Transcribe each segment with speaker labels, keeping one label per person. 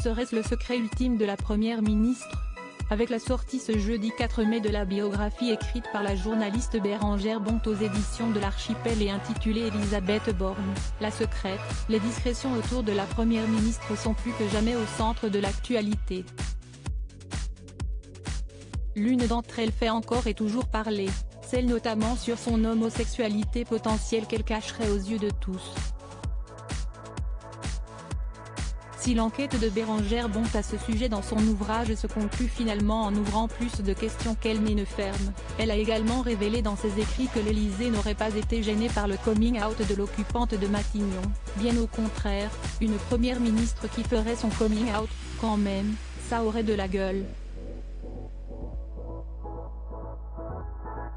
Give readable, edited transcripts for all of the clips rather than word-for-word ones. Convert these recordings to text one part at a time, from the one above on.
Speaker 1: Serait-ce le secret ultime de la première ministre? Avec la sortie ce jeudi 4 mai de la biographie écrite par la journaliste Bérengère Bonte aux éditions de l'Archipel et intitulée Elisabeth Borne, la secrète, les discrétions autour de la première ministre sont plus que jamais au centre de l'actualité. L'une d'entre elles fait encore et toujours parler, celle notamment sur son homosexualité potentielle qu'elle cacherait aux yeux de tous. Si l'enquête de Bérengère Bonte à ce sujet dans son ouvrage se conclut finalement en ouvrant plus de questions qu'elle ne ferme, elle a également révélé dans ses écrits que l'Élysée n'aurait pas été gênée par le coming out de l'occupante de Matignon, bien au contraire, une première ministre qui ferait son coming out, quand même, ça aurait de la gueule.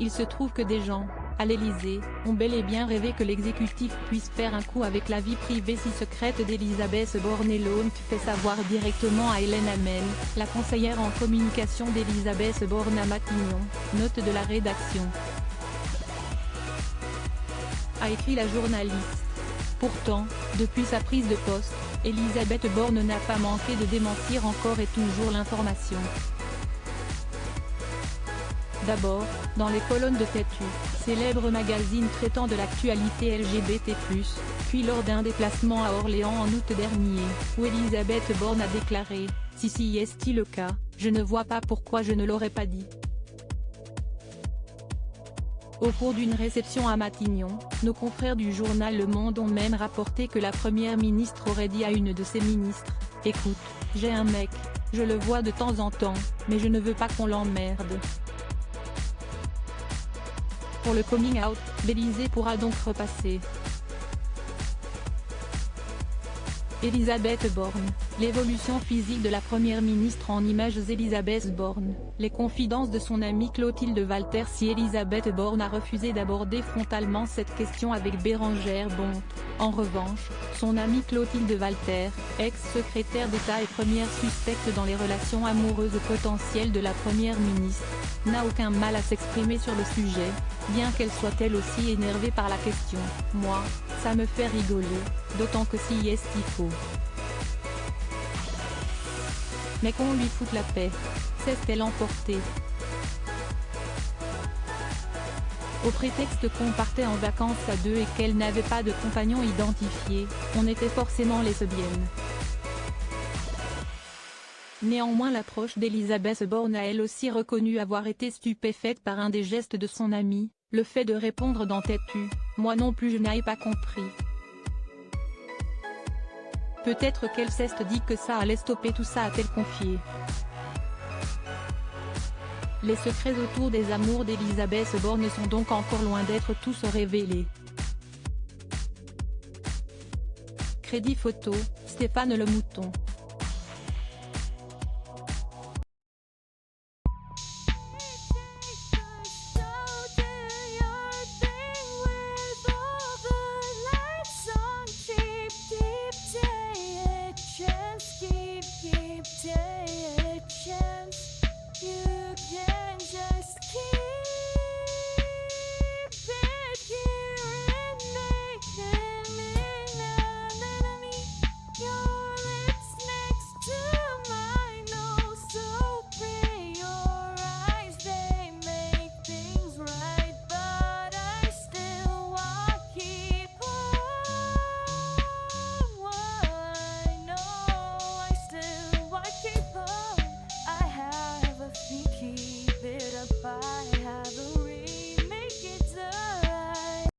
Speaker 1: Il se trouve que des gens, à l'Élysée, ont bel et bien rêvé que l'exécutif puisse faire un coup avec la vie privée si secrète d'Elisabeth Borne et l'ont fait savoir directement à Hélène Hamel, la conseillère en communication d'Elisabeth Borne à Matignon, note de la rédaction. A écrit la journaliste. Pourtant, depuis sa prise de poste, Elisabeth Borne n'a pas manqué de démentir encore et toujours l'information. D'abord, dans les colonnes de Têtu, célèbre magazine traitant de l'actualité LGBT+, puis lors d'un déplacement à Orléans en août dernier, où Elisabeth Borne a déclaré « Si est le cas, je ne vois pas pourquoi je ne l'aurais pas dit ». Au cours d'une réception à Matignon, nos confrères du journal Le Monde ont même rapporté que la première ministre aurait dit à une de ses ministres « Écoute, j'ai un mec, je le vois de temps en temps, mais je ne veux pas qu'on l'emmerde ». Pour le coming out, l'Élysée pourra donc repasser. Elisabeth Borne, l'évolution physique de la première ministre en images. Elisabeth Borne, les confidences de son amie Clotilde Walter. Si Elisabeth Borne a refusé d'aborder frontalement cette question avec Bérengère Bonte, en revanche, son amie Clotilde Walter, ex-secrétaire d'État et première suspecte dans les relations amoureuses potentielles de la première ministre, n'a aucun mal à s'exprimer sur le sujet, bien qu'elle soit elle aussi énervée par la question. Moi, ça me fait rigoler, d'autant que si est il faut. Mais qu'on lui foute la paix. S'est-elle emportée? Au prétexte qu'on partait en vacances à deux et qu'elle n'avait pas de compagnon identifié, on était forcément lesbienne. Néanmoins l'approche d'Elisabeth Borne a elle aussi reconnu avoir été stupéfaite par un des gestes de son amie, le fait de répondre dans Têtu, « Moi non plus je n'avais pas compris ». Peut-être qu'elle s'est dit que ça allait stopper tout ça, a-t-elle confié. Les secrets autour des amours d'Elisabeth Borne sont donc encore loin d'être tous révélés. Crédit photo, Stéphane Le Mouton.